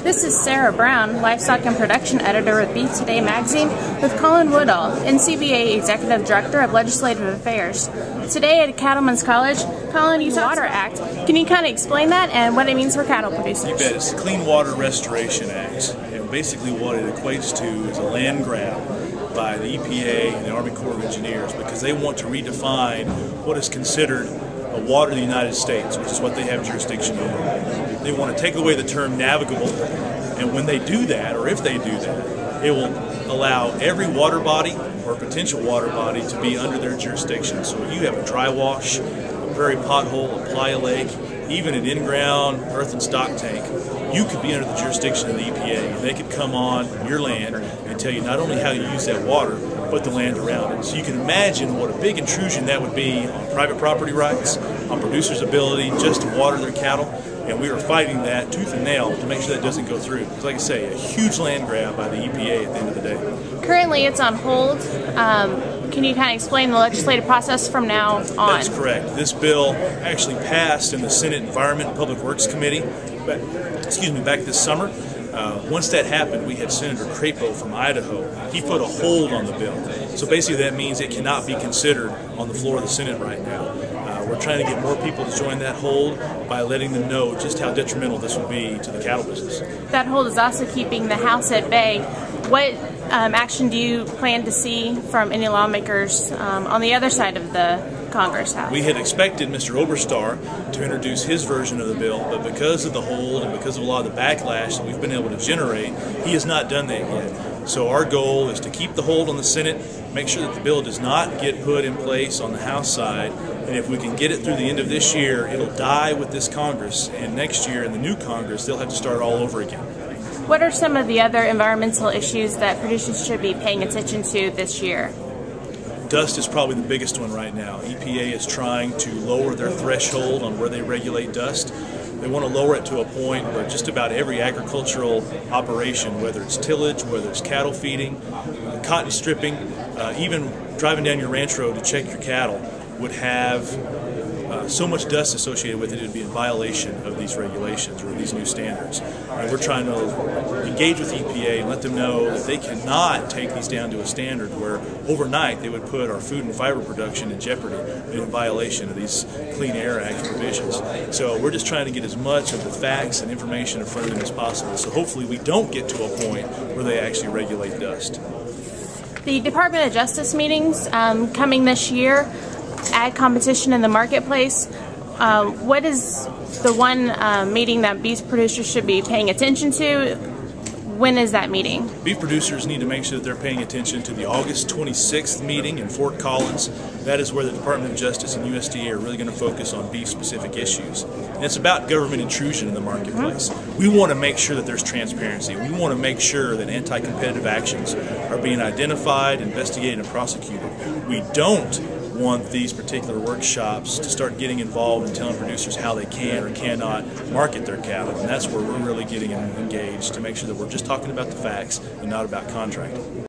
This is Sarah Brown, Livestock and Production Editor with Beef Today magazine, with Colin Woodall, NCBA Executive Director of Legislative Affairs. Today at Cattlemen's College, Colin, you Water Act. Can you kind of explain that and what it means for cattle producers? You bet. It's the Clean Water Restoration Act. And basically what it equates to is a land grab by the EPA and the Army Corps of Engineers, because they want to redefine what is considered a water of the United States, which is what they have jurisdiction over. They want to take away the term navigable, and when they do that, or if they do that, it will allow every water body or potential water body to be under their jurisdiction. So if you have a dry wash, a prairie pothole, a playa lake, even an in-ground earth and stock tank, you could be under the jurisdiction of the EPA, and they could come on your land and tell you not only how you use that water, but the land around it. So you can imagine what a big intrusion that would be on private property rights, on producers' ability just to water their cattle, and we are fighting that tooth and nail to make sure that doesn't go through. Because like I say, a huge land grab by the EPA at the end of the day. Currently it's on hold. Can you kind of explain the legislative process from now on? That's correct. This bill actually passed in the Senate Environment and Public Works Committee back this summer. Once that happened, we had Senator Crapo from Idaho. He put a hold on the bill. So basically that means it cannot be considered on the floor of the Senate right now. We're trying to get more people to join that hold by letting them know just how detrimental this would be to the cattle business. That hold is also keeping the House at bay. What action do you plan to see from any lawmakers on the other side of the Congress House? We had expected Mr. Oberstar to introduce his version of the bill, but because of the hold and because of a lot of the backlash that we've been able to generate, he has not done that yet. So our goal is to keep the hold on the Senate, make sure that the bill does not get put in place on the House side, and if we can get it through the end of this year, it'll die with this Congress, and next year in the new Congress, they'll have to start all over again. What are some of the other environmental issues that producers should be paying attention to this year? Dust is probably the biggest one right now. EPA is trying to lower their threshold on where they regulate dust. They want to lower it to a point where just about every agricultural operation, whether it's tillage, whether it's cattle feeding, cotton stripping, even driving down your ranch road to check your cattle, would have so much dust associated with it, it would be in violation of these regulations or these new standards. And we're trying to engage with EPA and let them know that they cannot take these down to a standard where overnight they would put our food and fiber production in jeopardy in violation of these Clean Air Act provisions. So we're just trying to get as much of the facts and information in front of them as possible. So hopefully we don't get to a point where they actually regulate dust. The Department of Justice meetings coming this year, ag competition in the marketplace. What is the one meeting that beef producers should be paying attention to? When is that meeting? Beef producers need to make sure that they're paying attention to the August 26th meeting in Fort Collins. That is where the Department of Justice and USDA are really going to focus on beef-specific issues. And it's about government intrusion in the marketplace. We want to make sure that there's transparency. We want to make sure that anti-competitive actions are being identified, investigated, and prosecuted. We don't want these particular workshops to start getting involved and telling producers how they can or cannot market their cattle, and that's where we're really getting engaged to make sure that we're just talking about the facts and not about contracting.